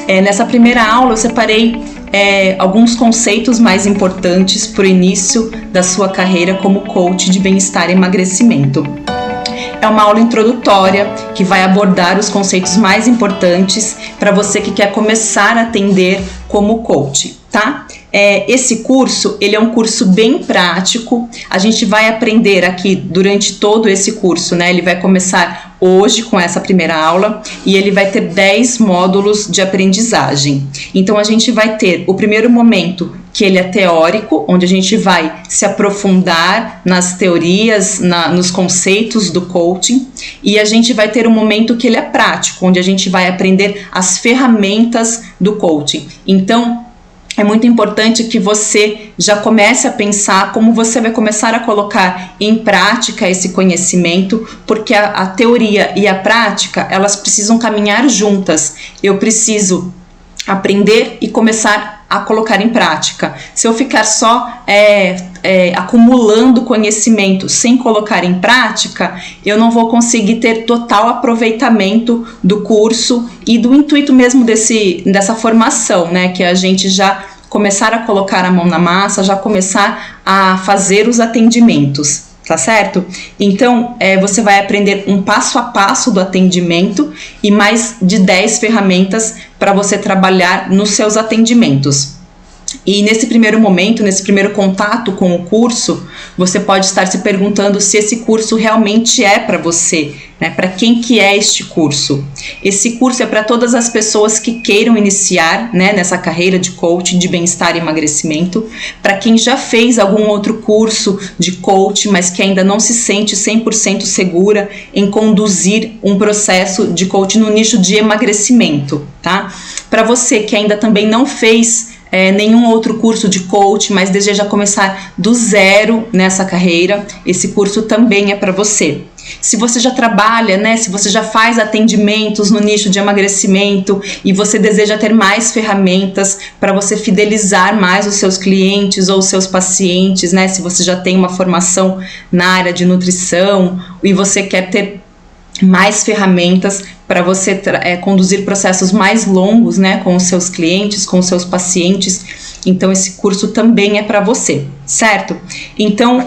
Nessa primeira aula eu separei alguns conceitos mais importantes para o início da sua carreira como coach de bem-estar e emagrecimento. É uma aula introdutória que vai abordar os conceitos mais importantes para você que quer começar a atender como coach, tá? Esse curso, ele é um curso bem prático. A gente vai aprender aqui durante todo esse curso, né? Ele vai começar hoje com essa primeira aula e ele vai ter 10 módulos de aprendizagem. Então a gente vai ter o primeiro momento, que ele é teórico, onde a gente vai se aprofundar nas teorias, nos conceitos do coaching, e a gente vai ter um momento que ele é prático, onde a gente vai aprender as ferramentas do coaching. Então, é muito importante que você já comece a pensar como você vai começar a colocar em prática esse conhecimento, porque a teoria e a prática, elas precisam caminhar juntas. Eu preciso aprender e começar a colocar em prática. Se eu ficar só acumulando conhecimento sem colocar em prática, eu não vou conseguir ter total aproveitamento do curso e do intuito mesmo dessa formação, né? Que a gente já começar a colocar a mão na massa, já começar a fazer os atendimentos. Tá certo? Então, você vai aprender um passo a passo do atendimento e mais de 10 ferramentas para você trabalhar nos seus atendimentos. E nesse primeiro momento, nesse primeiro contato com o curso, você pode estar se perguntando se esse curso realmente é para você, né? Para quem que é este curso? Esse curso é para todas as pessoas que queiram iniciar, né, nessa carreira de coaching de bem-estar e emagrecimento, para quem já fez algum outro curso de coaching, mas que ainda não se sente 100% segura em conduzir um processo de coaching no nicho de emagrecimento, tá? Para você que ainda também não fez nenhum outro curso de coach, mas deseja começar do zero nessa carreira, esse curso também é para você. Se você já trabalha, né, se você já faz atendimentos no nicho de emagrecimento e você deseja ter mais ferramentas para você fidelizar mais os seus clientes ou os seus pacientes, né, se você já tem uma formação na área de nutrição e você quer ter mais ferramentas para você conduzir processos mais longos, né, com os seus clientes, com os seus pacientes, então esse curso também é para você, certo? Então,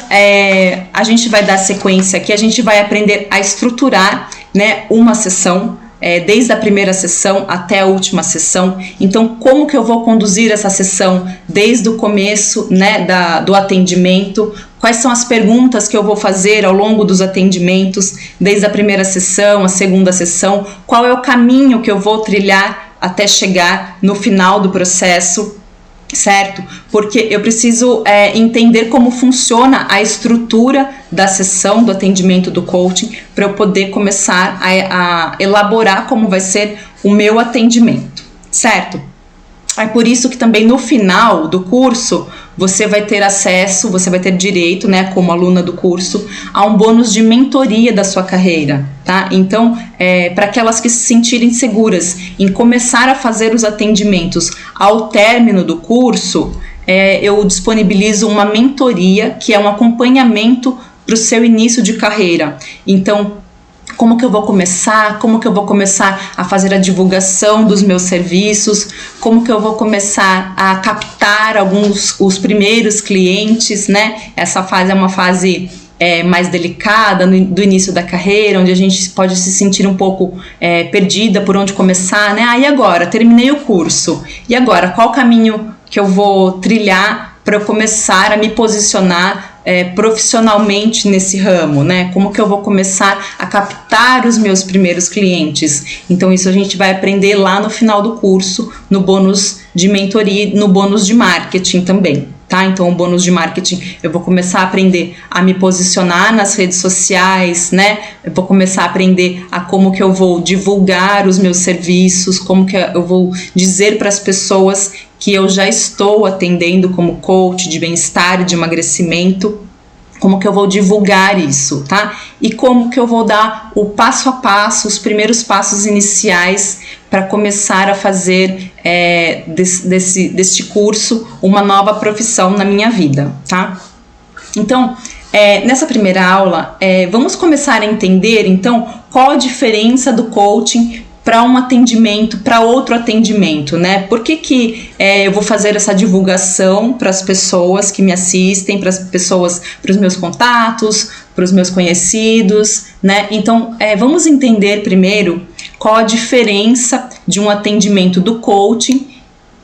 a gente vai dar sequência aqui, a gente vai aprender a estruturar, né, uma sessão, desde a primeira sessão até a última sessão. Então, como que eu vou conduzir essa sessão desde o começo, né, do atendimento? Quais são as perguntas que eu vou fazer ao longo dos atendimentos, desde a primeira sessão, a segunda sessão? Qual é o caminho que eu vou trilhar até chegar no final do processo? Certo? Porque eu preciso entender como funciona a estrutura da sessão do atendimento do coaching para eu poder começar a elaborar como vai ser o meu atendimento, certo? É por isso que também no final do curso você vai ter acesso, você vai ter direito, né, como aluna do curso, a um bônus de mentoria da sua carreira, tá? Então, para aquelas que se sentirem seguras em começar a fazer os atendimentos ao término do curso, eu disponibilizo uma mentoria que é um acompanhamento para o seu início de carreira. Então, como que eu vou começar? Como que eu vou começar a fazer a divulgação dos meus serviços? Como que eu vou começar a captar os primeiros clientes, né? Essa fase é uma fase mais delicada do início da carreira, onde a gente pode se sentir um pouco perdida por onde começar, né? E agora? Terminei o curso. E agora? Qual caminho que eu vou trilhar para eu começar a me posicionar profissionalmente nesse ramo, né? Como que eu vou começar a captar os meus primeiros clientes? Então isso a gente vai aprender lá no final do curso, no bônus de mentoria, no bônus de marketing também, tá? Então o bônus de marketing eu vou começar a aprender a me posicionar nas redes sociais, né? Eu vou começar a aprender a como que eu vou divulgar os meus serviços, como que eu vou dizer para as pessoas que eu já estou atendendo como coach de bem-estar e de emagrecimento, como que eu vou divulgar isso, tá? E como que eu vou dar o passo a passo, os primeiros passos iniciais para começar a fazer deste curso uma nova profissão na minha vida, tá? Então, nessa primeira aula, vamos começar a entender, então, qual a diferença do coaching para um atendimento, para outro atendimento, né? Por que eu vou fazer essa divulgação para as pessoas que me assistem, para as pessoas, para os meus contatos, para os meus conhecidos, né? Então, vamos entender primeiro qual a diferença de um atendimento do coaching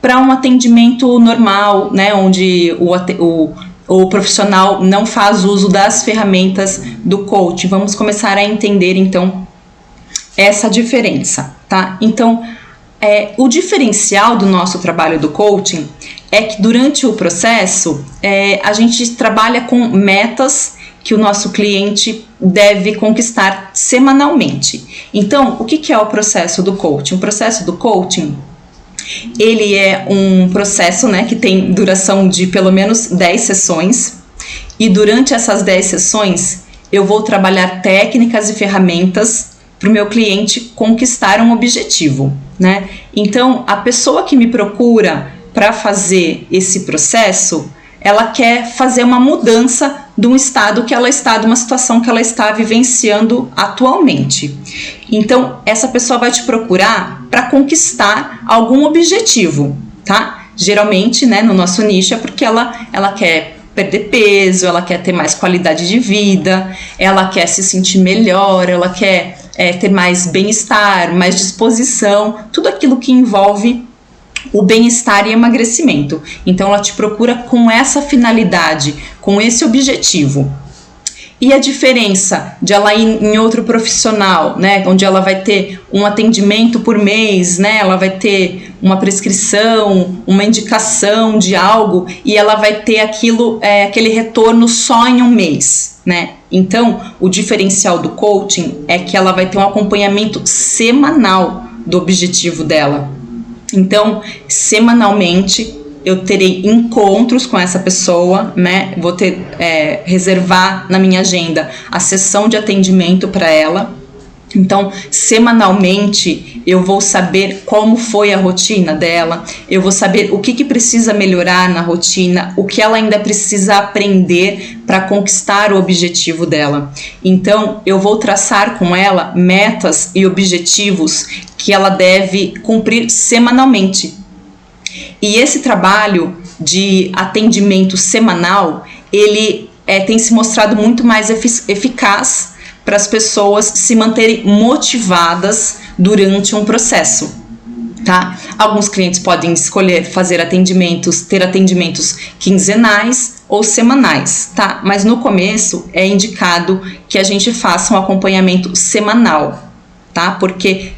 para um atendimento normal, né? Onde o profissional não faz uso das ferramentas do coaching. Vamos começar a entender, então, essa diferença, tá? Então, o diferencial do nosso trabalho do coaching é que durante o processo a gente trabalha com metas que o nosso cliente deve conquistar semanalmente. Então, o que é o processo do coaching? O processo do coaching, ele é um processo, né, que tem duração de pelo menos 10 sessões, e durante essas 10 sessões eu vou trabalhar técnicas e ferramentas para o meu cliente conquistar um objetivo, né? Então, a pessoa que me procura para fazer esse processo, ela quer fazer uma mudança de um estado que ela está, de uma situação que ela está vivenciando atualmente. Então, essa pessoa vai te procurar para conquistar algum objetivo, tá? Geralmente, né, no nosso nicho é porque ela quer perder peso, ela quer ter mais qualidade de vida, ela quer se sentir melhor, ela quer ter mais bem-estar, mais disposição, tudo aquilo que envolve o bem-estar e emagrecimento. Então ela te procura com essa finalidade, com esse objetivo. E a diferença de ela ir em outro profissional, né, onde ela vai ter um atendimento por mês, né, ela vai ter uma prescrição, uma indicação de algo e ela vai ter aquele retorno só em um mês, né? Então, o diferencial do coaching é que ela vai ter um acompanhamento semanal do objetivo dela. Então, semanalmente, eu terei encontros com essa pessoa, né? Vou reservar na minha agenda a sessão de atendimento para ela. Então, semanalmente, eu vou saber como foi a rotina dela, eu vou saber o que precisa melhorar na rotina, o que ela ainda precisa aprender para conquistar o objetivo dela. Então, eu vou traçar com ela metas e objetivos que ela deve cumprir semanalmente. E esse trabalho de atendimento semanal, ele tem se mostrado muito mais eficaz para as pessoas se manterem motivadas durante um processo, tá? Alguns clientes podem escolher ter atendimentos quinzenais ou semanais, tá? Mas no começo é indicado que a gente faça um acompanhamento semanal, tá? Porque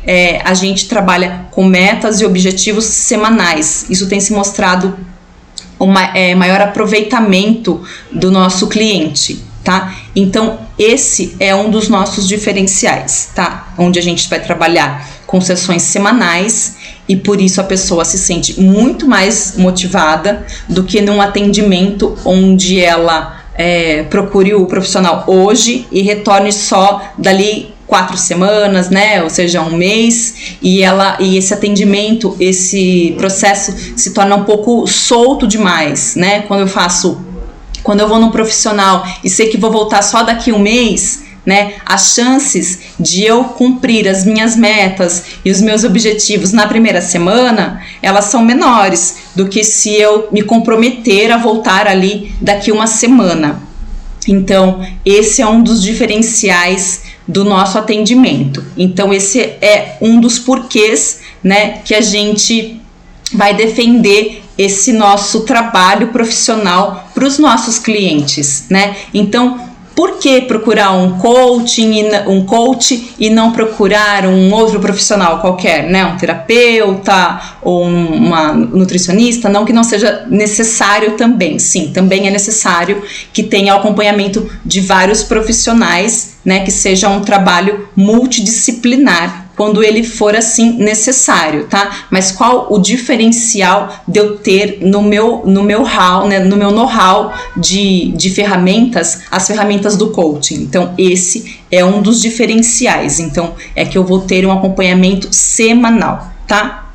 a gente trabalha com metas e objetivos semanais. Isso tem se mostrado maior aproveitamento do nosso cliente, tá? Então, esse é um dos nossos diferenciais, tá? Onde a gente vai trabalhar com sessões semanais e por isso a pessoa se sente muito mais motivada do que num atendimento onde ela procure o profissional hoje e retorne só dali 4 semanas, né? Ou seja, um mês, e esse atendimento, esse processo se torna um pouco solto demais, né? Quando eu vou num profissional e sei que vou voltar só daqui um mês, né, as chances de eu cumprir as minhas metas e os meus objetivos na primeira semana, elas são menores do que se eu me comprometer a voltar ali daqui uma semana. Então, esse é um dos diferenciais do nosso atendimento. Então, esse é um dos porquês, né, que a gente vai defender esse nosso trabalho profissional para os nossos clientes, né? Então, por que procurar um coach e não procurar um outro profissional qualquer, né? Um terapeuta ou uma nutricionista? Não que não seja necessário também. Sim, também é necessário que tenha acompanhamento de vários profissionais, né? Que seja um trabalho multidisciplinar, quando ele for assim necessário, tá? Mas qual o diferencial de eu ter no meu know-how, né, no meu know-how de ferramentas, as ferramentas do coaching? Então, esse é um dos diferenciais. Então, é que eu vou ter um acompanhamento semanal, tá?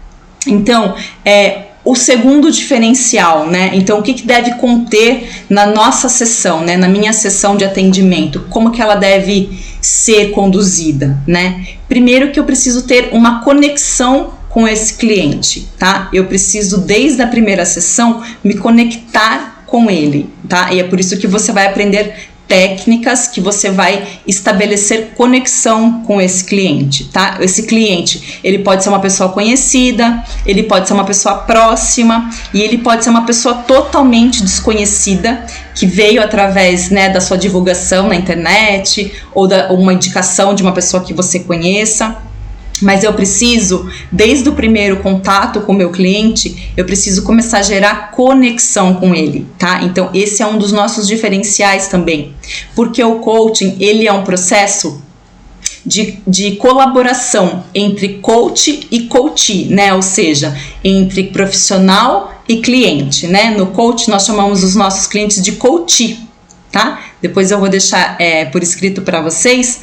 Então, o segundo diferencial, né? Então, o que deve conter na nossa sessão, né? Na minha sessão de atendimento, como que ela deve ser conduzida, né? Primeiro que eu preciso ter uma conexão com esse cliente, tá? Eu preciso, desde a primeira sessão, me conectar com ele, tá? E é por isso que você vai aprender técnicas, que você vai estabelecer conexão com esse cliente, tá? Esse cliente, ele pode ser uma pessoa conhecida, ele pode ser uma pessoa próxima e ele pode ser uma pessoa totalmente desconhecida que veio através, né, da sua divulgação na internet ou uma indicação de uma pessoa que você conheça. Mas eu preciso, desde o primeiro contato com o meu cliente, eu preciso começar a gerar conexão com ele, tá? Então, esse é um dos nossos diferenciais também. Porque o coaching, ele é um processo de colaboração entre coach e coachee, né? Ou seja, entre profissional e cliente, né? No coach, nós chamamos os nossos clientes de coachee, tá? Depois eu vou deixar por escrito para vocês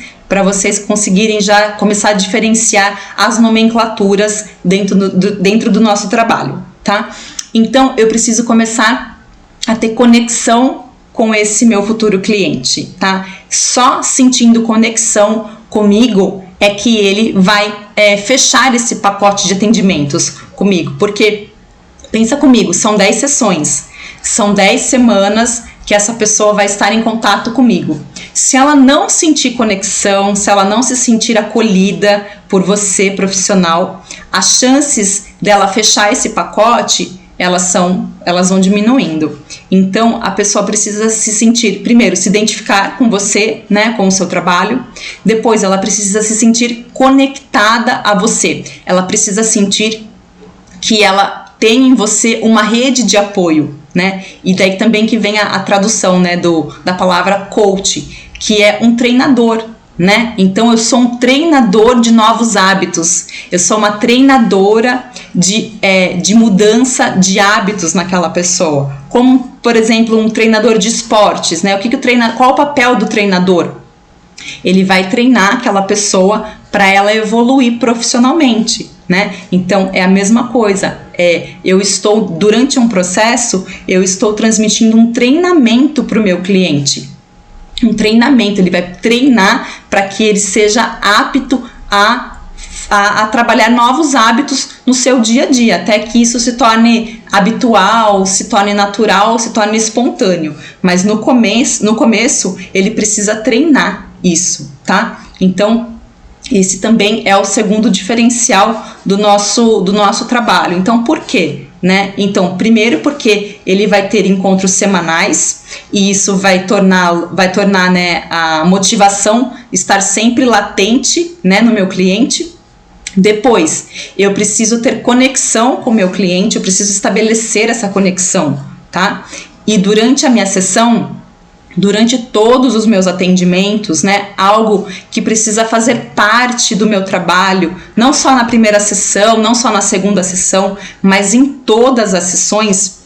conseguirem já começar a diferenciar as nomenclaturas dentro do nosso trabalho, tá? Então, eu preciso começar a ter conexão com esse meu futuro cliente, tá? Só sentindo conexão comigo é que ele vai fechar esse pacote de atendimentos comigo, porque, pensa comigo, são 10 sessões, são 10 semanas que essa pessoa vai estar em contato comigo. Se ela não sentir conexão, se ela não se sentir acolhida por você, profissional, as chances dela fechar esse pacote, elas vão diminuindo. Então, a pessoa precisa se sentir, primeiro, se identificar com você, né, com o seu trabalho. Depois, ela precisa se sentir conectada a você. Ela precisa sentir que ela tem em você uma rede de apoio, né? E daí também que vem a tradução, né, da palavra coach, que é um treinador, né? Então eu sou um treinador de novos hábitos, eu sou uma treinadora de mudança de hábitos naquela pessoa, como por exemplo um treinador de esportes, né? Qual o papel do treinador? Ele vai treinar aquela pessoa para ela evoluir profissionalmente, né? Então é a mesma coisa. Durante um processo, eu estou transmitindo um treinamento para o meu cliente. Um treinamento, ele vai treinar para que ele seja apto a trabalhar novos hábitos no seu dia a dia, até que isso se torne habitual, se torne natural, se torne espontâneo. Mas no começo ele precisa treinar isso, tá? Então, esse também é o segundo diferencial do nosso trabalho. Então, por quê? Né? Então, primeiro porque ele vai ter encontros semanais e isso vai tornar né, a motivação estar sempre latente, né, no meu cliente. Depois, eu preciso ter conexão com o meu cliente, eu preciso estabelecer essa conexão, tá? E durante a minha sessão, durante todos os meus atendimentos, né, algo que precisa fazer parte do meu trabalho, não só na primeira sessão, não só na segunda sessão, mas em todas as sessões,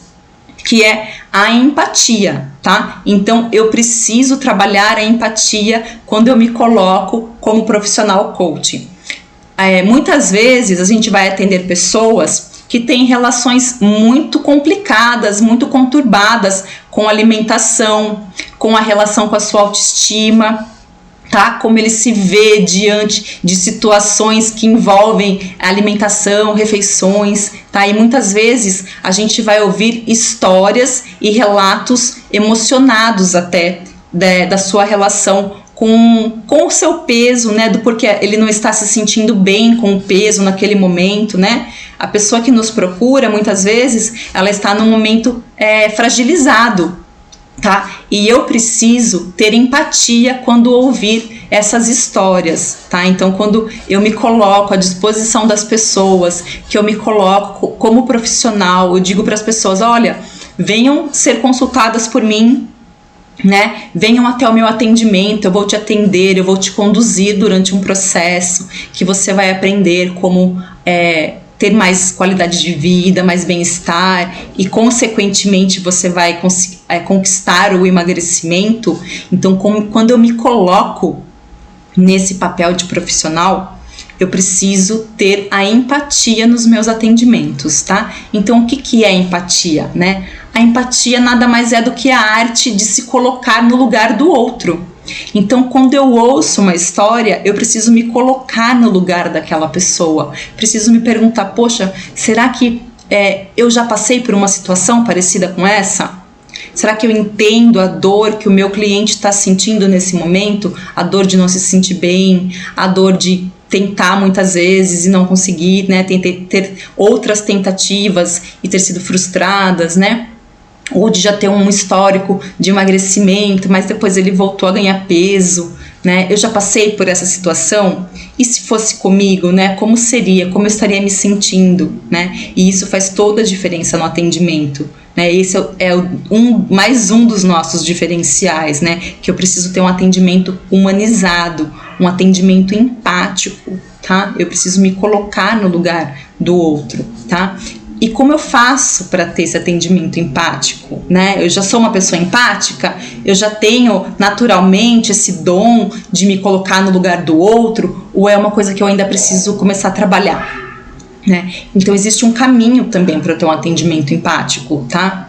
que é a empatia, tá? Então, eu preciso trabalhar a empatia quando eu me coloco como profissional coach. Muitas vezes a gente vai atender pessoas que têm relações muito complicadas, muito conturbadas com a alimentação, com a relação com a sua autoestima, tá? Como ele se vê diante de situações que envolvem alimentação, refeições, tá? E muitas vezes a gente vai ouvir histórias e relatos emocionados até da sua relação com o seu peso, né? Do porquê ele não está se sentindo bem com o peso naquele momento, né? A pessoa que nos procura, muitas vezes, ela está num momento fragilizado, tá? E eu preciso ter empatia quando ouvir essas histórias, tá? Então, quando eu me coloco à disposição das pessoas, que eu me coloco como profissional, eu digo para as pessoas, olha, venham ser consultadas por mim, né? Venham até o meu atendimento, eu vou te atender, eu vou te conduzir durante um processo que você vai aprender como ter mais qualidade de vida, mais bem-estar e consequentemente você vai conquistar o emagrecimento. Então, quando eu me coloco nesse papel de profissional, eu preciso ter a empatia nos meus atendimentos, tá? Então, o que é empatia, né? A empatia nada mais é do que a arte de se colocar no lugar do outro. Então, quando eu ouço uma história, eu preciso me colocar no lugar daquela pessoa. Preciso me perguntar, poxa, será que eu já passei por uma situação parecida com essa? Será que eu entendo a dor que o meu cliente está sentindo nesse momento? A dor de não se sentir bem, a dor de tentar muitas vezes e não conseguir, né? Ter outras tentativas e ter sido frustradas, né? Ou de já ter um histórico de emagrecimento, mas depois ele voltou a ganhar peso, né? Eu já passei por essa situação, e se fosse comigo, né? Como seria? Como eu estaria me sentindo, né? E isso faz toda a diferença no atendimento, né? Esse é mais um dos nossos diferenciais, né? Que eu preciso ter um atendimento humanizado, um atendimento empático, tá? Eu preciso me colocar no lugar do outro, tá? E como eu faço para ter esse atendimento empático, né? Eu já sou uma pessoa empática, eu já tenho naturalmente esse dom de me colocar no lugar do outro, ou é uma coisa que eu ainda preciso começar a trabalhar, né? Então existe um caminho também para eu ter um atendimento empático, tá?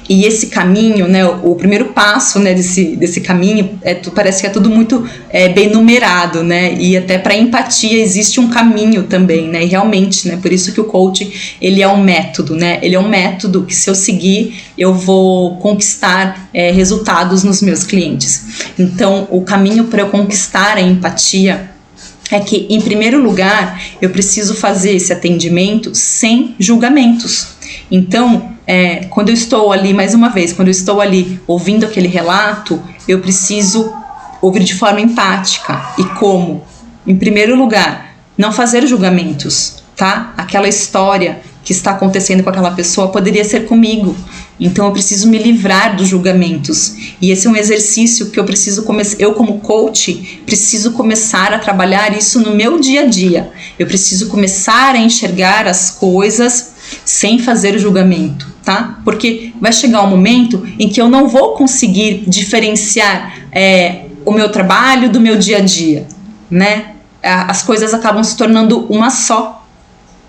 E esse caminho, né, o primeiro passo, né, desse caminho, parece que é tudo muito bem numerado, né, e até para empatia existe um caminho também, né, e realmente, né, por isso que o coaching, ele é um método, né, ele é um método que se eu seguir, eu vou conquistar resultados nos meus clientes. Então, o caminho para eu conquistar a empatia é que, em primeiro lugar, eu preciso fazer esse atendimento sem julgamentos. Então, quando eu estou ali, mais uma vez, quando eu estou ali ouvindo aquele relato, eu preciso ouvir de forma empática. E como? Em primeiro lugar, não fazer julgamentos, tá? Aquela história que está acontecendo com aquela pessoa poderia ser comigo. Então eu preciso me livrar dos julgamentos. E esse é um exercício que eu preciso começar. Eu, como coach, preciso começar a trabalhar isso no meu dia a dia. Eu preciso começar a enxergar as coisas sem fazer julgamento, tá? Porque vai chegar um momento em que eu não vou conseguir diferenciar o meu trabalho do meu dia a dia, né? As coisas acabam se tornando uma só,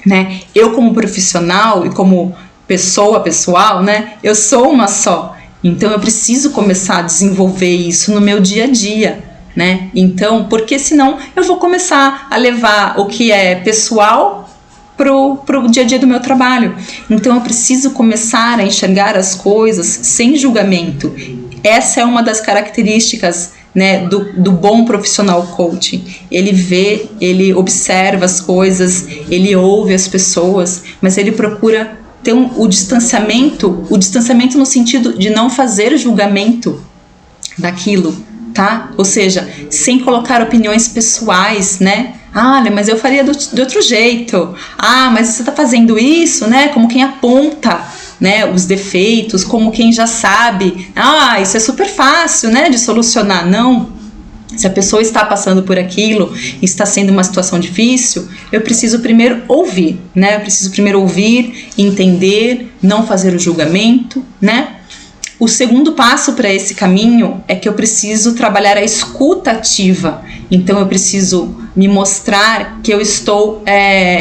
né? Eu, como profissional e como pessoal, né? Eu sou uma só. Então eu preciso começar a desenvolver isso no meu dia a dia, né? Então, porque senão eu vou começar a levar o que é pessoal pro dia a dia do meu trabalho. Então eu preciso começar a enxergar as coisas sem julgamento. Essa é uma das características, né, do bom profissional coaching. Ele vê, ele observa as coisas, ele ouve as pessoas, mas ele procura ter o distanciamento no sentido de não fazer julgamento daquilo, tá? Ou seja, sem colocar opiniões pessoais, né? Olha, mas eu faria de outro jeito. Ah, mas você está fazendo isso, né? Como quem aponta, né, os defeitos, como quem já sabe. Ah, isso é super fácil, né, de solucionar. Não. Se a pessoa está passando por aquilo, está sendo uma situação difícil, eu preciso primeiro ouvir, né? Eu preciso primeiro ouvir, entender, não fazer o julgamento, né? O segundo passo para esse caminho é que eu preciso trabalhar a escuta ativa. Então eu preciso me mostrar que eu estou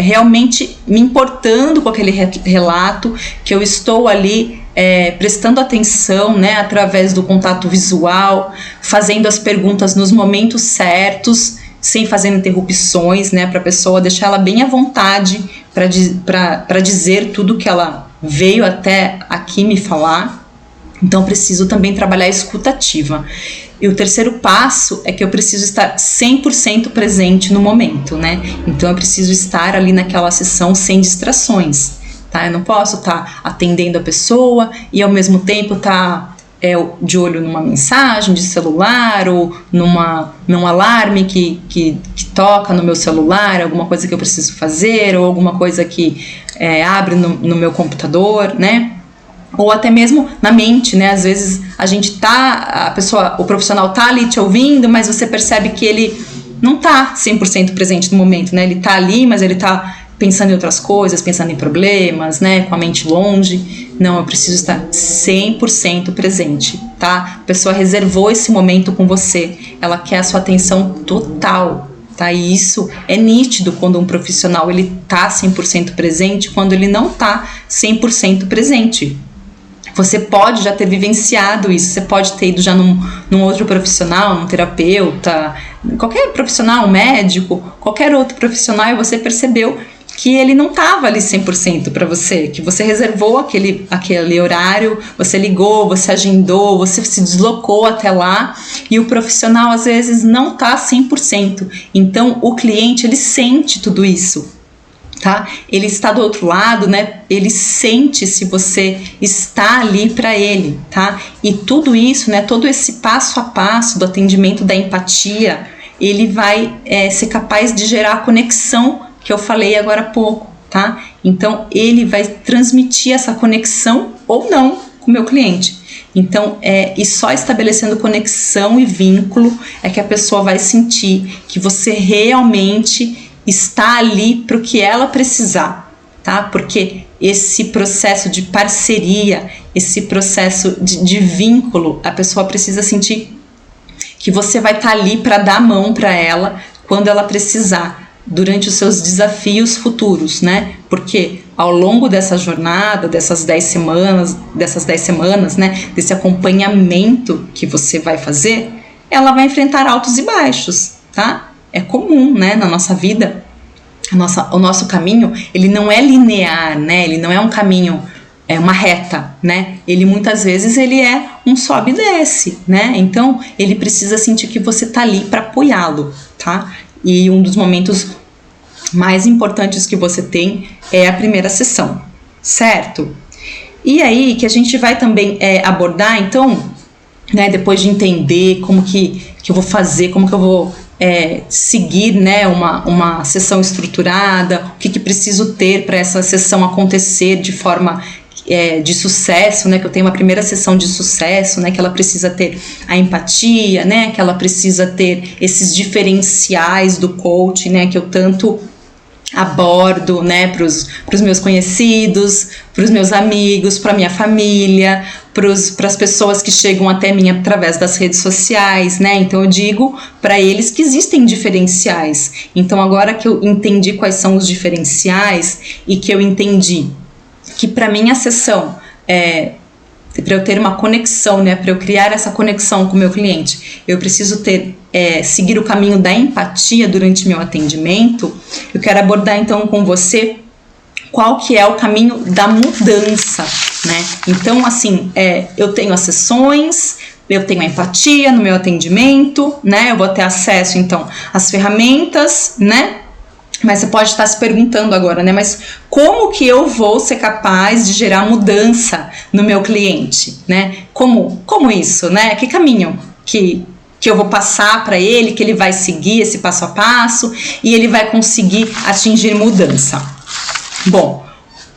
realmente me importando com aquele relato, que eu estou ali prestando atenção, né, através do contato visual, fazendo as perguntas nos momentos certos, sem fazer interrupções, né, para a pessoa deixar ela bem à vontade para dizer tudo que ela veio até aqui me falar. Então eu preciso também trabalhar a escuta ativa. E o terceiro passo é que eu preciso estar 100% presente no momento, né? Então eu preciso estar ali naquela sessão sem distrações, tá? Eu não posso estar atendendo a pessoa e ao mesmo tempo estar de olho numa mensagem de celular ou num alarme que toca no meu celular, alguma coisa que eu preciso fazer ou alguma coisa que abre no meu computador, né? Ou até mesmo na mente, né? Às vezes o profissional tá ali te ouvindo, mas você percebe que ele não tá 100% presente no momento, né? Ele tá ali, mas ele tá pensando em outras coisas, pensando em problemas, né? Com a mente longe. Não, eu preciso estar 100% presente, tá? A pessoa reservou esse momento com você, ela quer a sua atenção total, tá? E isso é nítido quando um profissional ele tá 100% presente, quando ele não tá 100% presente. Você pode já ter vivenciado isso, você pode ter ido já num outro profissional, num terapeuta, qualquer profissional, um médico, qualquer outro profissional, e você percebeu que ele não estava ali 100% para você, que você reservou aquele horário, você ligou, você agendou, você se deslocou até lá, e o profissional às vezes não está 100%. Então o cliente ele sente tudo isso. Tá? Ele está do outro lado, né? Ele sente se você está ali para ele, tá? E tudo isso, né? Todo esse passo a passo do atendimento da empatia, ele vai ser capaz de gerar a conexão que eu falei agora há pouco, tá? Então, ele vai transmitir essa conexão ou não com o meu cliente. Então, e só estabelecendo conexão e vínculo é que a pessoa vai sentir que você realmente está ali para o que ela precisar, tá? Porque esse processo de parceria, esse processo de vínculo, a pessoa precisa sentir que você vai estar ali para dar a mão para ela quando ela precisar, durante os seus desafios futuros, né? Porque ao longo dessa jornada, dessas 10 semanas, né? Desse acompanhamento que você vai fazer, ela vai enfrentar altos e baixos, tá? É comum, né, na nossa vida, o nosso caminho, ele não é linear, né, ele não é um caminho, uma reta, né, ele muitas vezes ele é um sobe e desce, né, então ele precisa sentir que você tá ali para apoiá-lo, tá, e um dos momentos mais importantes que você tem é a primeira sessão, certo? E aí que a gente vai também abordar, então, né, depois de entender como que eu vou fazer, como que eu vou seguir, né, uma sessão estruturada, o que preciso ter para essa sessão acontecer de forma de sucesso, né, que eu tenho uma primeira sessão de sucesso, né, que ela precisa ter a empatia, né, que ela precisa ter esses diferenciais do coaching, né, que eu tanto abordo, né, para os meus conhecidos, para os meus amigos, para minha família, para as pessoas que chegam até mim através das redes sociais, né? Então eu digo para eles que existem diferenciais. Então agora que eu entendi quais são os diferenciais e que eu entendi que para mim a sessão para eu ter uma conexão, né, para eu criar essa conexão com o meu cliente, eu preciso seguir o caminho da empatia durante meu atendimento. Eu quero abordar então com você qual que é o caminho da mudança, né? Então, assim, eu tenho as sessões, eu tenho a empatia no meu atendimento, né? Eu vou ter acesso, então, às ferramentas, né? Mas você pode estar se perguntando agora, né? Mas como que eu vou ser capaz de gerar mudança no meu cliente, né? Como isso, né? Que caminho que eu vou passar para ele, que ele vai seguir esse passo a passo e ele vai conseguir atingir mudança? Bom,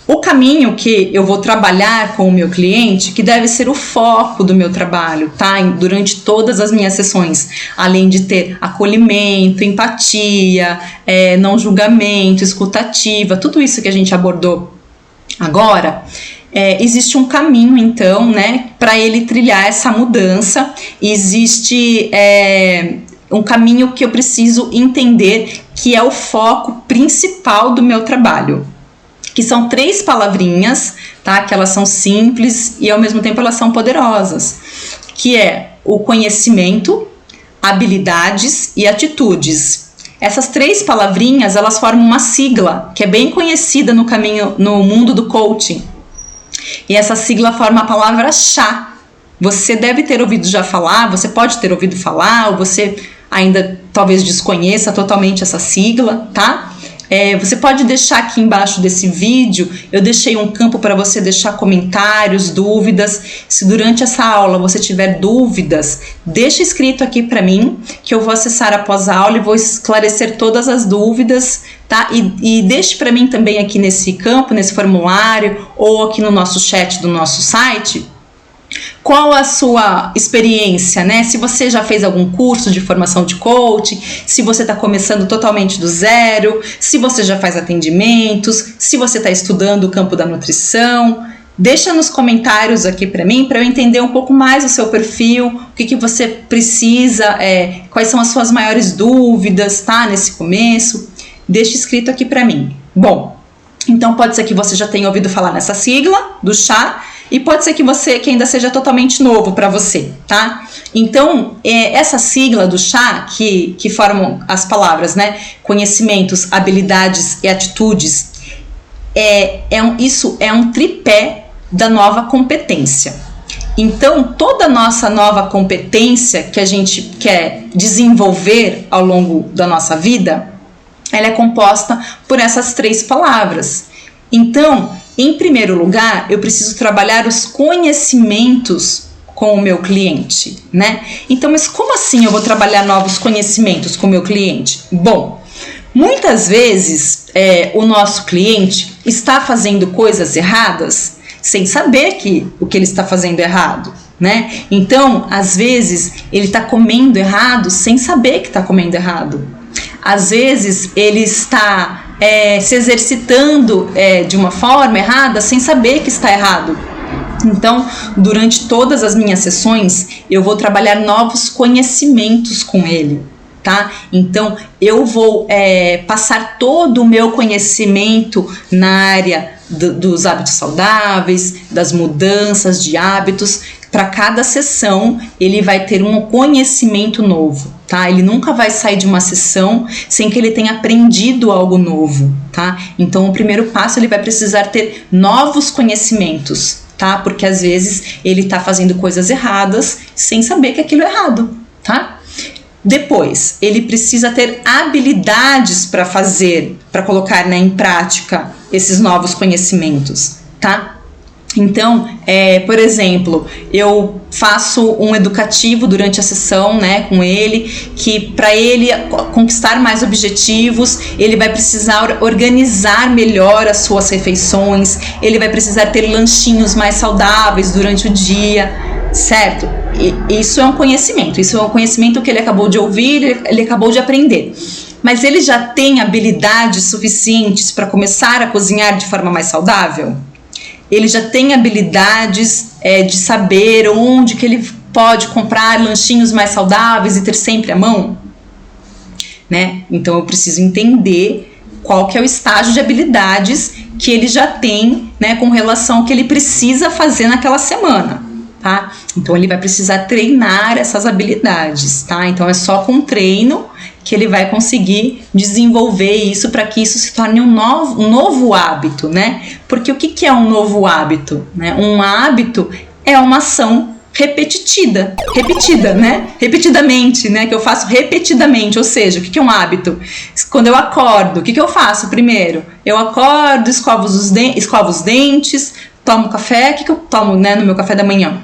o caminho que eu vou trabalhar com o meu cliente, que deve ser o foco do meu trabalho, tá? Durante todas as minhas sessões, além de ter acolhimento, empatia, não julgamento, escutativa, tudo isso que a gente abordou agora, existe um caminho, então, né, para ele trilhar essa mudança. Existe um caminho que eu preciso entender que é o foco principal do meu trabalho, que são 3 palavrinhas, tá? Que elas são simples e ao mesmo tempo elas são poderosas, que é o conhecimento, habilidades e atitudes. Essas 3 palavrinhas, elas formam uma sigla que é bem conhecida no mundo do coaching. E essa sigla forma a palavra chá. Você deve ter ouvido já falar, você pode ter ouvido falar, ou você ainda talvez desconheça totalmente essa sigla, tá? Você pode deixar aqui embaixo desse vídeo, eu deixei um campo para você deixar comentários, dúvidas. Se durante essa aula você tiver dúvidas, deixa escrito aqui para mim, que eu vou acessar após a aula e vou esclarecer todas as dúvidas, tá? E deixe para mim também aqui nesse campo, nesse formulário, ou aqui no nosso chat do nosso site, qual a sua experiência, né? Se você já fez algum curso de formação de coaching, se você está começando totalmente do zero, se você já faz atendimentos, se você está estudando o campo da nutrição, Deixa nos comentários aqui para mim, para eu entender um pouco mais o seu perfil, o que você precisa, quais são as suas maiores dúvidas, tá? Nesse começo, deixa escrito aqui para mim. Bom, então pode ser que você já tenha ouvido falar nessa sigla do chá, e pode ser que ainda seja totalmente novo para você, tá? Então, essa sigla do chá, que formam as palavras, né? Conhecimentos, habilidades e atitudes, isso é um tripé da nova competência. Então, toda a nossa nova competência que a gente quer desenvolver ao longo da nossa vida, ela é composta por essas 3 palavras. Então, em primeiro lugar, eu preciso trabalhar os conhecimentos com o meu cliente, né? Então, mas como assim eu vou trabalhar novos conhecimentos com o meu cliente? Bom, muitas vezes o nosso cliente está fazendo coisas erradas sem saber que o que ele está fazendo é errado, né? Então, às vezes, ele está comendo errado sem saber que está comendo errado. Às vezes, ele está se exercitando de uma forma errada sem saber que está errado. Então, durante todas as minhas sessões, eu vou trabalhar novos conhecimentos com ele, tá? Então, eu vou passar todo o meu conhecimento na área dos hábitos saudáveis, das mudanças de hábitos. Para cada sessão, ele vai ter um conhecimento novo, tá? Ele nunca vai sair de uma sessão sem que ele tenha aprendido algo novo, tá? Então, o primeiro passo, ele vai precisar ter novos conhecimentos, tá? Porque às vezes ele está fazendo coisas erradas sem saber que aquilo é errado, tá? Depois, ele precisa ter habilidades para colocar, né, em prática esses novos conhecimentos, tá? Então, por exemplo, eu faço um educativo durante a sessão, né, com ele, que para ele conquistar mais objetivos, ele vai precisar organizar melhor as suas refeições, ele vai precisar ter lanchinhos mais saudáveis durante o dia, certo? Isso é um conhecimento que ele acabou de ouvir, ele acabou de aprender. Mas ele já tem habilidades suficientes para começar a cozinhar de forma mais saudável? Ele já tem habilidades de saber onde que ele pode comprar lanchinhos mais saudáveis e ter sempre à mão? Né? Então eu preciso entender qual que é o estágio de habilidades que ele já tem, né, com relação ao que ele precisa fazer naquela semana. Tá? Então ele vai precisar treinar essas habilidades, tá? Então é só com treino que ele vai conseguir desenvolver isso para que isso se torne um novo hábito, né? Porque o que é um novo hábito, né? Um hábito é uma ação repetida, né? Repetidamente, né? Que eu faço repetidamente, ou seja, o que é um hábito? Quando eu acordo, o que eu faço primeiro? Eu acordo, escovo os dentes, tomo café, o que eu tomo, né, no meu café da manhã?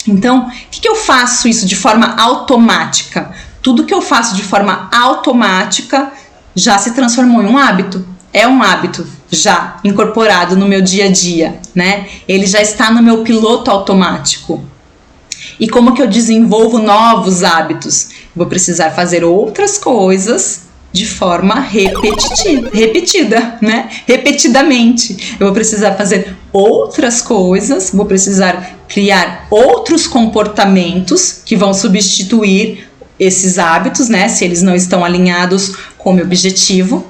Então, o que eu faço isso de forma automática? Tudo que eu faço de forma automática já se transformou em um hábito. É um hábito já incorporado no meu dia a dia, né? Ele já está no meu piloto automático. E como que eu desenvolvo novos hábitos? Vou precisar fazer outras coisas de forma repetida, né? Repetidamente. Eu vou precisar fazer outras coisas, vou precisar criar outros comportamentos que vão substituir esses hábitos, né? Se eles não estão alinhados com o meu objetivo.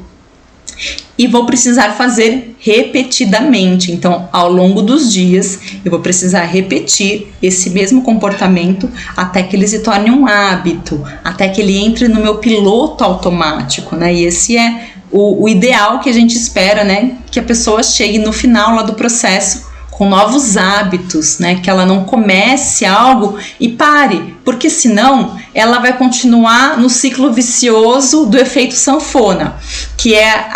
E vou precisar fazer repetidamente. Então, ao longo dos dias, eu vou precisar repetir esse mesmo comportamento até que ele se torne um hábito, até que ele entre no meu piloto automático, né? E esse é o ideal que a gente espera, né? Que a pessoa chegue no final lá do processo com novos hábitos, né? Que ela não comece algo e pare, porque senão ela vai continuar no ciclo vicioso do efeito sanfona, que é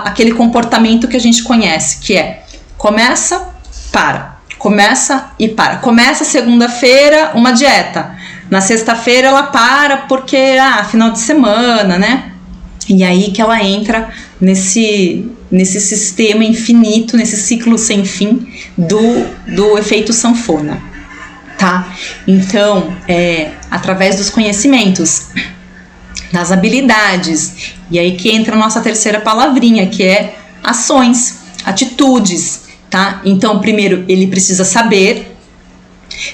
aquele comportamento que a gente conhece, que é começa, para, começa e para. Começa segunda-feira uma dieta, na sexta-feira ela para porque, final de semana, né? E aí que ela entra nesse sistema infinito, nesse ciclo sem fim do efeito sanfona, tá? Então, através dos conhecimentos, das habilidades, e aí que entra a nossa terceira palavrinha, que é ações, atitudes. tá? Então, primeiro ele precisa saber,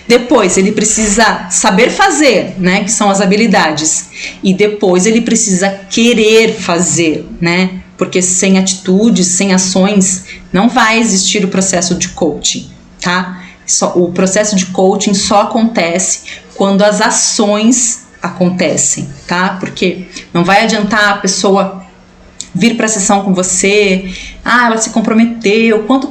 depois ele precisa saber fazer, né, que são as habilidades, e depois ele precisa querer fazer, né, porque sem atitudes, sem ações, não vai existir o processo de coaching, tá? O processo de coaching só acontece quando as ações acontecem, tá? Porque não vai adiantar a pessoa vir para a sessão com você, ela se comprometeu, quantos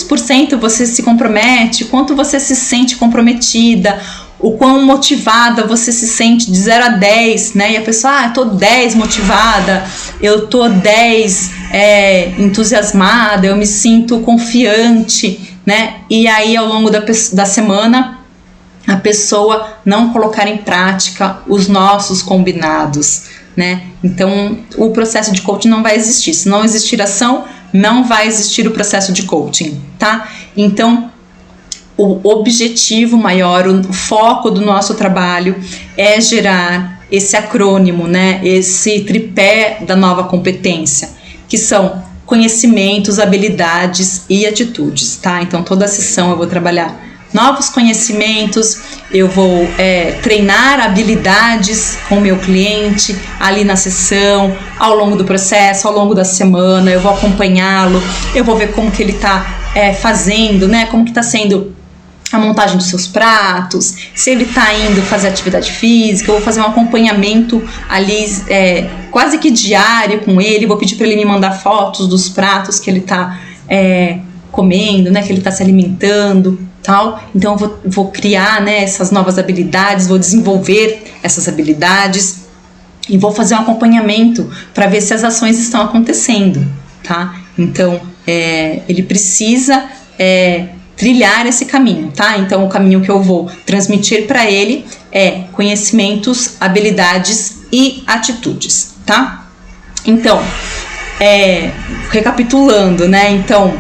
por cento você se compromete, quanto você se sente comprometida, o quão motivada você se sente de 0 a 10, né? E a pessoa, eu tô 10 motivada, eu tô 10 entusiasmada, eu me sinto confiante, né? E aí ao longo da semana a pessoa não colocar em prática os nossos combinados, né? Então o processo de coaching não vai existir. Se não existir ação, não vai existir o processo de coaching, tá? Então o objetivo maior, o foco do nosso trabalho é gerar esse acrônimo, né? Esse tripé da nova competência, que são conhecimentos, habilidades e atitudes, tá? Então toda a sessão eu vou trabalhar novos conhecimentos, eu vou treinar habilidades com o meu cliente ali na sessão, ao longo do processo, ao longo da semana, eu vou acompanhá-lo, eu vou ver como que ele está fazendo, né? Como que está sendo a montagem dos seus pratos, se ele está indo fazer atividade física, eu vou fazer um acompanhamento ali quase que diário com ele, vou pedir para ele me mandar fotos dos pratos que ele está comendo, né? Que ele está se alimentando, tal. Então eu vou criar, né, essas novas habilidades, vou desenvolver essas habilidades e vou fazer um acompanhamento para ver se as ações estão acontecendo, tá? Então ele precisa trilhar esse caminho, tá? Então o caminho que eu vou transmitir para ele é conhecimentos, habilidades e atitudes, tá? Então, recapitulando, né? Então,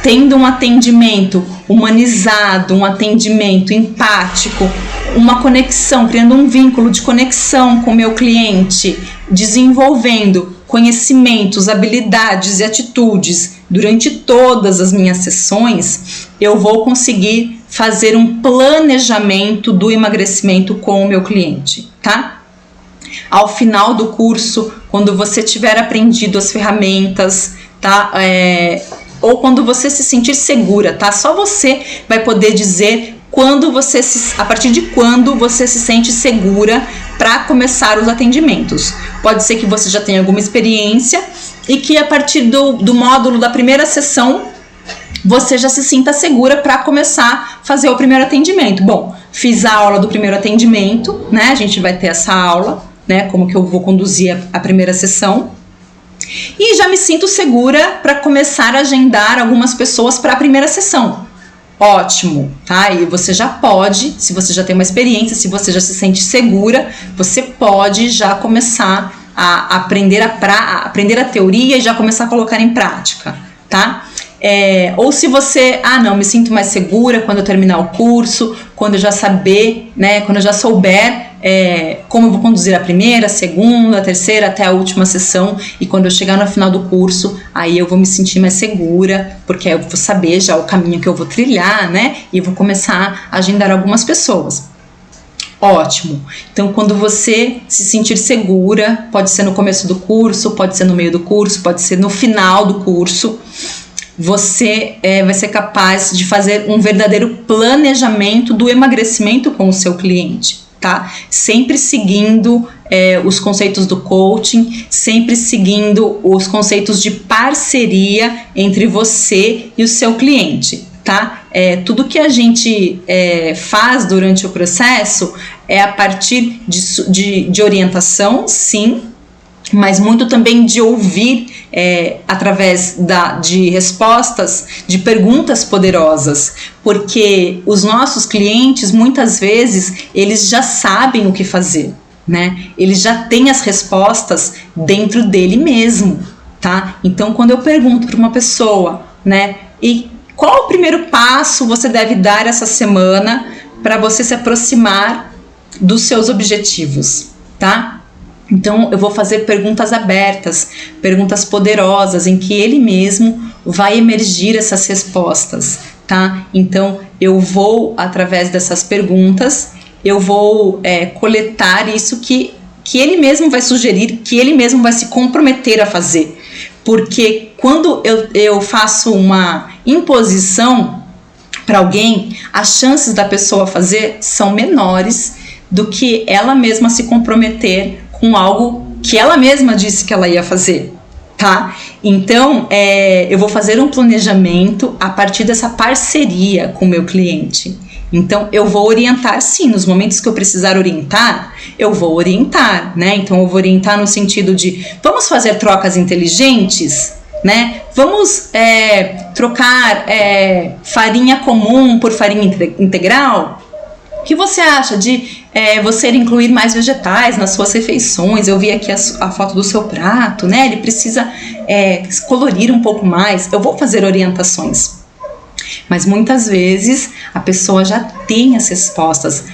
tendo um atendimento humanizado, um atendimento empático, uma conexão, criando um vínculo de conexão com o meu cliente, desenvolvendo conhecimentos, habilidades e atitudes durante todas as minhas sessões, eu vou conseguir fazer um planejamento do emagrecimento com o meu cliente, tá? Ao final do curso, quando você tiver aprendido as ferramentas, tá? Ou quando você se sentir segura, tá? Só você vai poder dizer a partir de quando você se sente segura para começar os atendimentos. Pode ser que você já tenha alguma experiência e que a partir do módulo da primeira sessão você já se sinta segura para começar a fazer o primeiro atendimento. Bom, fiz a aula do primeiro atendimento, né? A gente vai ter essa aula, né? Como que eu vou conduzir a primeira sessão. E já me sinto segura para começar a agendar algumas pessoas para a primeira sessão. Ótimo, tá? E você já pode, se você já tem uma experiência, se você já se sente segura, você pode já começar a aprender a teoria e já começar a colocar em prática, tá? Ou se você, não, me sinto mais segura quando eu terminar o curso, quando eu já saber, né, quando eu já souber como eu vou conduzir a primeira, a segunda, a terceira, até a última sessão, e quando eu chegar no final do curso, aí eu vou me sentir mais segura, porque eu vou saber já o caminho que eu vou trilhar, né, e vou começar a agendar algumas pessoas. Ótimo. Então, quando você se sentir segura, pode ser no começo do curso, pode ser no meio do curso, pode ser no final do curso, você vai ser capaz de fazer um verdadeiro planejamento do emagrecimento com o seu cliente, tá? Sempre seguindo os conceitos do coaching, sempre seguindo os conceitos de parceria entre você e o seu cliente, tá? Tudo que a gente faz durante o processo é a partir de orientação, sim, mas muito também de ouvir através de respostas, de perguntas poderosas, porque os nossos clientes, muitas vezes, eles já sabem o que fazer, né? Eles já têm as respostas dentro dele mesmo, tá? Então, quando eu pergunto para uma pessoa, né, e qual o primeiro passo você deve dar essa semana para você se aproximar dos seus objetivos, tá? Então, eu vou fazer perguntas abertas, perguntas poderosas, em que ele mesmo vai emergir essas respostas, tá? Então, eu vou, através dessas perguntas, eu vou coletar isso que ele mesmo vai sugerir, que ele mesmo vai se comprometer a fazer. Porque quando eu faço uma imposição para alguém, as chances da pessoa fazer são menores do que ela mesma se comprometer com algo que ela mesma disse que ela ia fazer, tá? Então, eu vou fazer um planejamento a partir dessa parceria com o meu cliente. Então, eu vou orientar sim, nos momentos que eu precisar orientar, eu vou orientar, né? Então, eu vou orientar no sentido de, vamos fazer trocas inteligentes, né? Vamos trocar farinha comum por farinha integral? O que você acha de você incluir mais vegetais nas suas refeições? Eu vi aqui a foto do seu prato, né? Ele precisa colorir um pouco mais. Eu vou fazer orientações. Mas muitas vezes a pessoa já tem as respostas.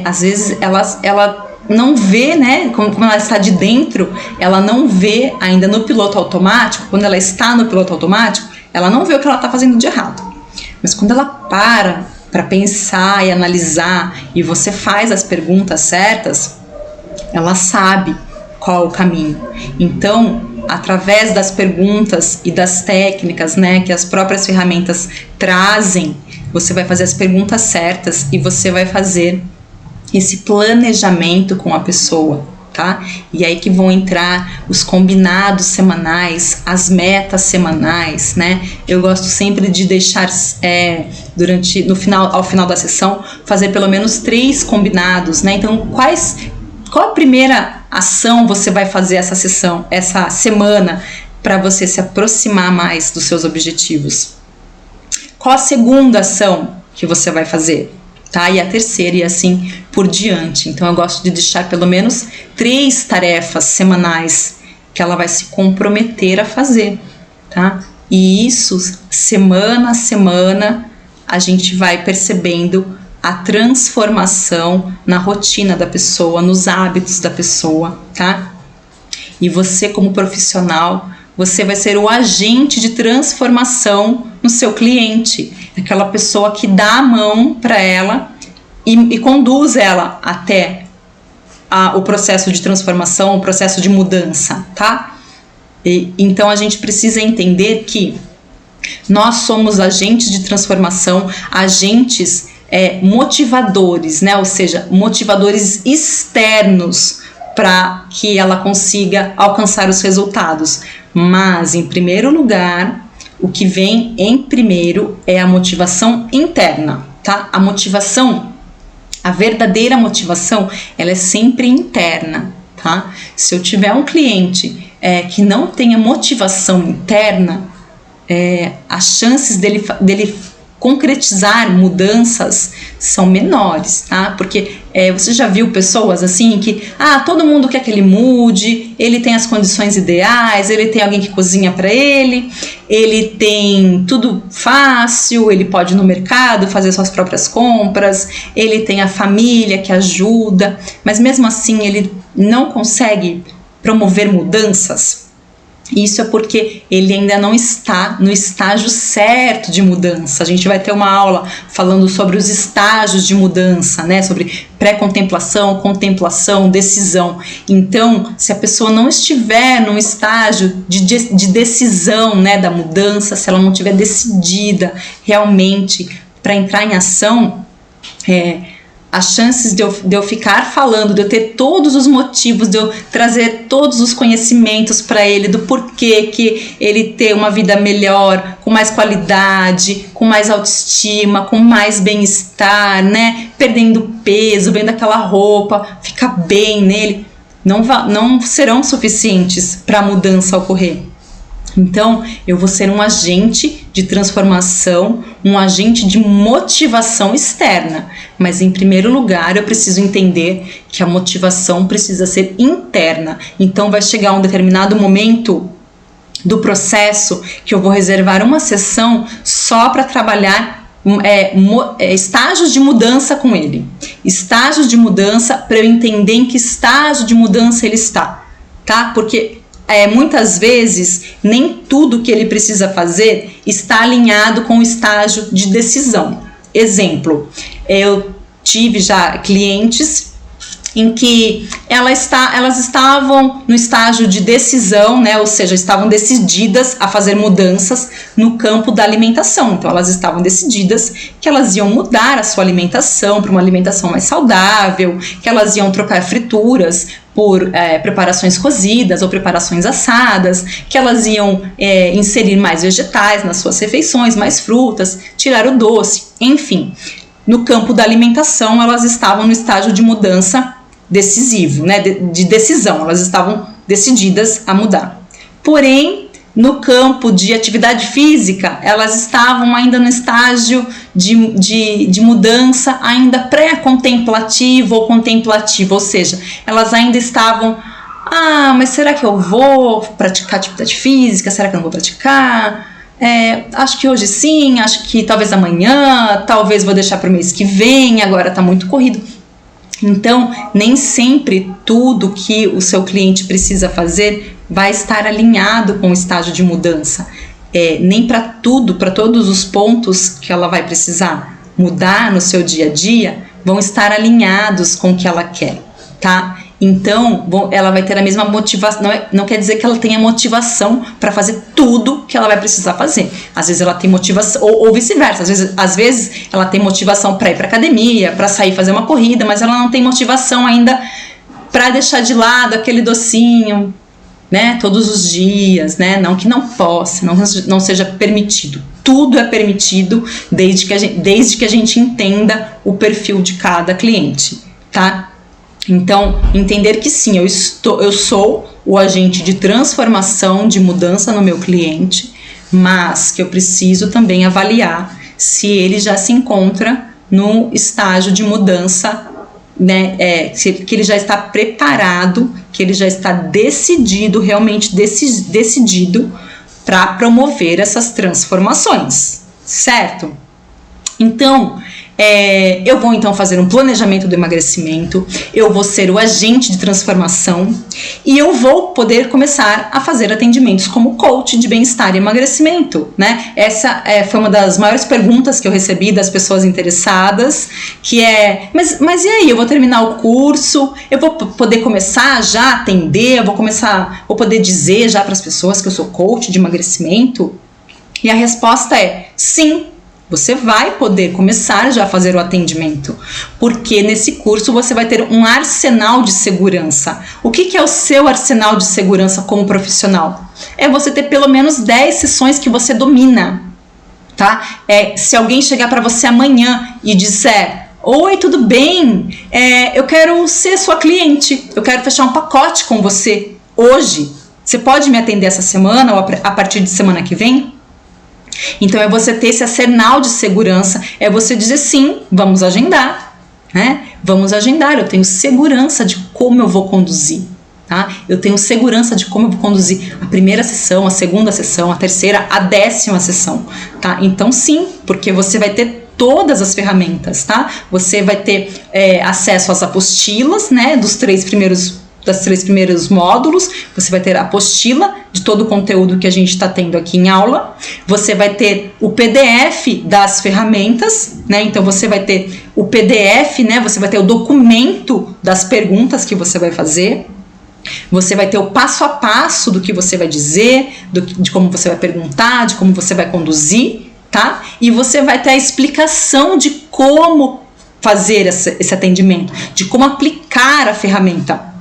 Às vezes ela não vê, né? Como ela está de dentro, ela não vê ainda no piloto automático. Quando ela está no piloto automático, ela não vê o que ela está fazendo de errado. Mas quando ela para pensar e analisar, e você faz as perguntas certas, ela sabe qual o caminho. Então, através das perguntas e das técnicas, né, que as próprias ferramentas trazem, você vai fazer as perguntas certas e você vai fazer esse planejamento com a pessoa, tá? E aí que vão entrar os combinados semanais, as metas semanais, né? Eu gosto sempre de deixar ao final da sessão, fazer pelo menos 3 combinados, né? Então, qual a primeira ação você vai fazer essa semana, para você se aproximar mais dos seus objetivos? Qual a segunda ação que você vai fazer? Tá? E a terceira, e assim por diante. Então, eu gosto de deixar pelo menos 3 tarefas semanais que ela vai se comprometer a fazer, tá? E isso, semana a semana, a gente vai percebendo a transformação na rotina da pessoa, nos hábitos da pessoa, tá? E você, como profissional, você vai ser o agente de transformação no seu cliente, aquela pessoa que dá a mão para ela e conduz ela até o processo de transformação, o processo de mudança, tá? Então a gente precisa entender que nós somos agentes de transformação, agentes motivadores, né? Ou seja, motivadores externos para que ela consiga alcançar os resultados. Mas, em primeiro lugar, o que vem em primeiro é a motivação interna, tá? A verdadeira motivação, ela é sempre interna, tá? Se eu tiver um cliente que não tenha motivação interna, as chances dele concretizar mudanças são menores, tá? Porque você já viu pessoas assim que todo mundo quer que ele mude, ele tem as condições ideais, ele tem alguém que cozinha para ele tem tudo fácil, ele pode ir no mercado fazer suas próprias compras, ele tem a família que ajuda, mas mesmo assim ele não consegue promover mudanças. Isso é porque ele ainda não está no estágio certo de mudança. A gente vai ter uma aula falando sobre os estágios de mudança, né? Sobre pré-contemplação, contemplação, decisão. Então, se a pessoa não estiver num estágio de decisão, né, da mudança, se ela não estiver decidida realmente para entrar em ação, as chances de eu ficar falando, de eu ter todos os motivos, de eu trazer todos os conhecimentos para ele, do porquê que ele ter uma vida melhor, com mais qualidade, com mais autoestima, com mais bem-estar, né? Perdendo peso, vendo aquela roupa, ficar bem nele, não serão suficientes para a mudança ocorrer. Então, eu vou ser um agente de transformação, um agente de motivação externa. Mas, em primeiro lugar, eu preciso entender que a motivação precisa ser interna. Então, vai chegar um determinado momento do processo que eu vou reservar uma sessão só para trabalhar estágios de mudança com ele. Estágios de mudança para eu entender em que estágio de mudança ele está, tá? Porque muitas vezes nem tudo que ele precisa fazer está alinhado com o estágio de decisão. Exemplo, eu tive já clientes em que elas estavam no estágio de decisão, né? Ou seja, estavam decididas a fazer mudanças no campo da alimentação. Então, elas estavam decididas que elas iam mudar a sua alimentação para uma alimentação mais saudável, que elas iam trocar frituras por preparações cozidas ou preparações assadas, que elas iam inserir mais vegetais nas suas refeições, mais frutas, tirar o doce, enfim. No campo da alimentação, elas estavam no estágio de mudança decisivo, né, de decisão, elas estavam decididas a mudar. Porém, no campo de atividade física, elas estavam ainda no estágio de mudança ainda pré-contemplativo ou contemplativo, ou seja, elas ainda estavam, mas será que eu vou praticar atividade física? Será que eu não vou praticar? Acho que hoje sim, acho que talvez amanhã, talvez vou deixar para o mês que vem, agora está muito corrido. Então, nem sempre tudo que o seu cliente precisa fazer vai estar alinhado com o estágio de mudança. Nem para tudo, para todos os pontos que ela vai precisar mudar no seu dia a dia, vão estar alinhados com o que ela quer, tá? Então, ela vai ter a mesma motivação, não quer dizer que ela tenha motivação para fazer tudo que ela vai precisar fazer. Às vezes ela tem motivação, ou vice-versa, às vezes ela tem motivação para ir para academia, para sair fazer uma corrida, mas ela não tem motivação ainda para deixar de lado aquele docinho, né, todos os dias, né, não que não possa, não seja permitido. Tudo é permitido desde que a gente entenda o perfil de cada cliente, tá? Então, entender que sim, eu sou o agente de transformação, de mudança no meu cliente, mas que eu preciso também avaliar se ele já se encontra no estágio de mudança, né, que ele já está preparado, que ele já está decidido, realmente decidido para promover essas transformações, certo? Então, eu vou então fazer um planejamento do emagrecimento, eu vou ser o agente de transformação e eu vou poder começar a fazer atendimentos como coach de bem-estar e emagrecimento, né? Essa foi uma das maiores perguntas que eu recebi das pessoas interessadas, que mas e aí, eu vou terminar o curso, eu vou poder começar já a atender, vou poder dizer já para as pessoas que eu sou coach de emagrecimento? E a resposta é sim. Você vai poder começar já a fazer o atendimento, porque nesse curso você vai ter um arsenal de segurança. O que é o seu arsenal de segurança como profissional? É você ter pelo menos 10 sessões que você domina, tá? Se alguém chegar para você amanhã e disser: oi, tudo bem? Eu quero ser sua cliente, eu quero fechar um pacote com você hoje. Você pode me atender essa semana ou a partir de semana que vem? Então é você ter esse arsenal de segurança, é você dizer sim, vamos agendar, né? Vamos agendar, eu tenho segurança de como eu vou conduzir, tá? Eu tenho segurança de como eu vou conduzir a primeira sessão, a segunda sessão, a terceira, a 10ª sessão, tá? Então sim, porque você vai ter todas as ferramentas, tá? Você vai ter acesso às apostilas, né? Das 3 primeiros módulos, você vai ter a apostila de todo o conteúdo que a gente está tendo aqui em aula, você vai ter o PDF das ferramentas, né? Então você vai ter o PDF, né? Você vai ter o documento das perguntas que você vai fazer, você vai ter o passo a passo do que você vai dizer, de como você vai perguntar, de como você vai conduzir, tá? E você vai ter a explicação de como fazer esse atendimento, de como aplicar a ferramenta.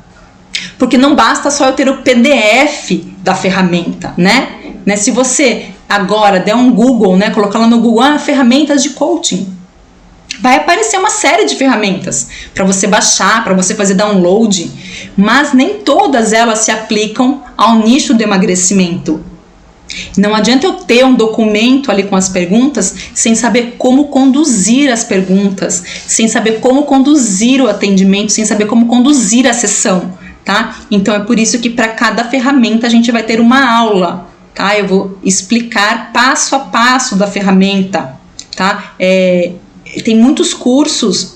Porque não basta só eu ter o PDF da ferramenta, né? Se você agora der um Google, né, colocar lá no Google, ferramentas de coaching, vai aparecer uma série de ferramentas para você baixar, para você fazer download, mas nem todas elas se aplicam ao nicho do emagrecimento. Não adianta eu ter um documento ali com as perguntas sem saber como conduzir as perguntas, sem saber como conduzir o atendimento, sem saber como conduzir a sessão. Tá? Então é por isso que para cada ferramenta a gente vai ter uma aula, tá? Eu vou explicar passo a passo da ferramenta, tá? Tem muitos cursos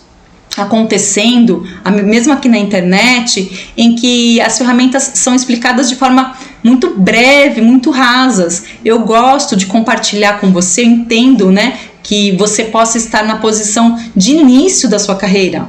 acontecendo, mesmo aqui na internet, em que as ferramentas são explicadas de forma muito breve, muito rasas. Eu gosto de compartilhar com você, eu entendo, né, que você possa estar na posição de início da sua carreira.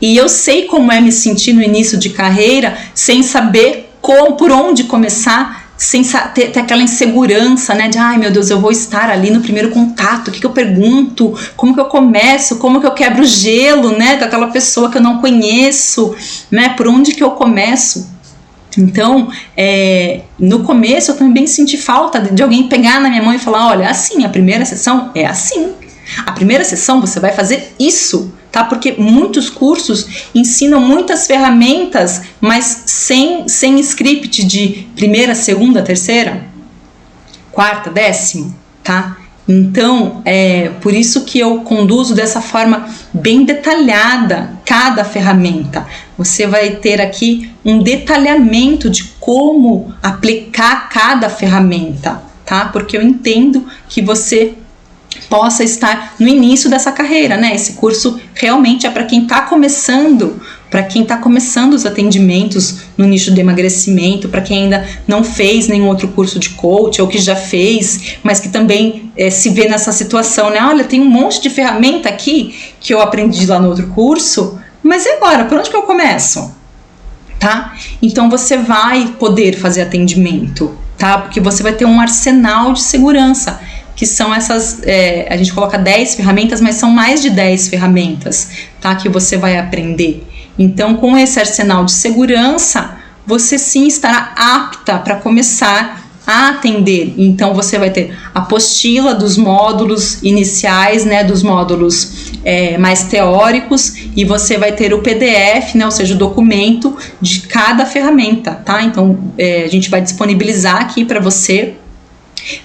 E eu sei como é me sentir no início de carreira, sem saber por onde começar, sem ter aquela insegurança, né, de ai meu Deus, eu vou estar ali no primeiro contato, o que eu pergunto, como que eu começo, como que eu quebro o gelo, né, com aquela pessoa que eu não conheço, né, por onde que eu começo. Então, no começo eu também senti falta de alguém pegar na minha mão e falar, olha, assim, a primeira sessão é assim, a primeira sessão você vai fazer isso, tá? Porque muitos cursos ensinam muitas ferramentas, mas sem script de primeira, segunda, terceira, quarta, décimo, tá? Então, por isso que eu conduzo dessa forma bem detalhada cada ferramenta. Você vai ter aqui um detalhamento de como aplicar cada ferramenta, tá? Porque eu entendo que você possa estar no início dessa carreira, né? Esse curso realmente é para quem está começando, os atendimentos no nicho de emagrecimento, para quem ainda não fez nenhum outro curso de coach ou que já fez, mas que também se vê nessa situação, né? Olha, tem um monte de ferramenta aqui que eu aprendi lá no outro curso, mas e agora? Por onde que eu começo? Tá? Então você vai poder fazer atendimento, tá? Porque você vai ter um arsenal de segurança, que são essas, a gente coloca 10 ferramentas, mas são mais de 10 ferramentas, tá? Que você vai aprender. Então, com esse arsenal de segurança, você sim estará apta para começar a atender. Então, você vai ter a apostila dos módulos iniciais, né? Dos módulos mais teóricos, e você vai ter o PDF, né? Ou seja, o documento de cada ferramenta, tá? Então, a gente vai disponibilizar aqui para você,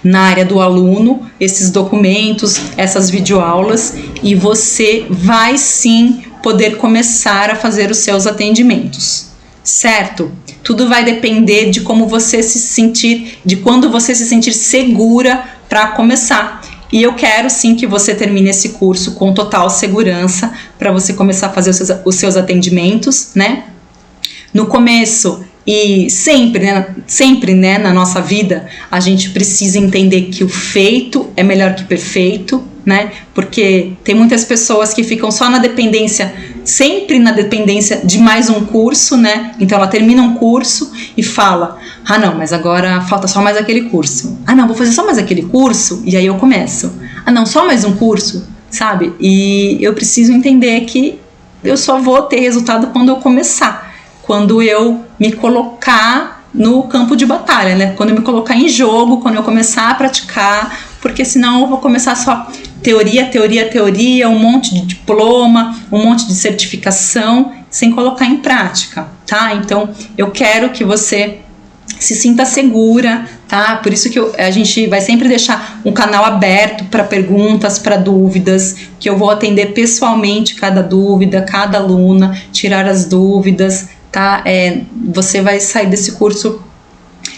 na área do aluno, esses documentos, essas videoaulas, e você vai sim poder começar a fazer os seus atendimentos, certo? Tudo vai depender de como você se sentir, de quando você se sentir segura para começar. E eu quero sim que você termine esse curso com total segurança para você começar a fazer os seus atendimentos, né? No começo e sempre, né, na nossa vida, a gente precisa entender que o feito é melhor que perfeito, né? Porque tem muitas pessoas que ficam só na dependência, sempre na dependência de mais um curso, né? Então ela termina um curso e fala, ah não, mas agora falta só mais aquele curso. Ah não, vou fazer só mais aquele curso e aí eu começo. Ah não, só mais um curso, sabe? E eu preciso entender que eu só vou ter resultado quando eu começar, quando eu me colocar no campo de batalha, né? Quando eu me colocar em jogo, quando eu começar a praticar, porque senão eu vou começar só teoria, um monte de diploma, um monte de certificação, sem colocar em prática, tá? Então, eu quero que você se sinta segura, tá? Por isso que a gente vai sempre deixar um canal aberto para perguntas, para dúvidas, que eu vou atender pessoalmente cada dúvida, cada aluna, tirar as dúvidas, tá? Você vai sair desse curso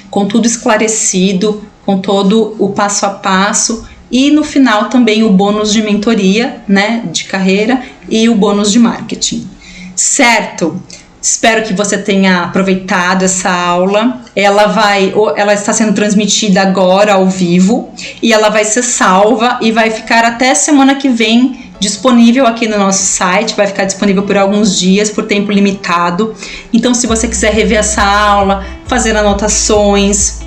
com tudo esclarecido, com todo o passo a passo, e no final também o bônus de mentoria, né, de carreira, e o bônus de marketing, certo? Espero que você tenha aproveitado essa aula. Ela está sendo transmitida agora ao vivo, e ela vai ser salva e vai ficar até semana que vem disponível aqui no nosso site. Vai ficar disponível por alguns dias, por tempo limitado. Então, se você quiser rever essa aula, fazer anotações,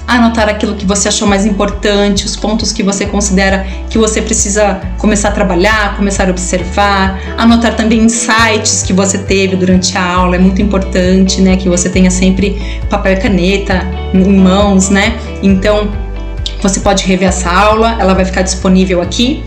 anotar aquilo que você achou mais importante, os pontos que você considera que você precisa começar a trabalhar, começar a observar, anotar também insights que você teve durante a aula. É muito importante, né, que você tenha sempre papel e caneta em mãos, né? Então, você pode rever essa aula, ela vai ficar disponível aqui.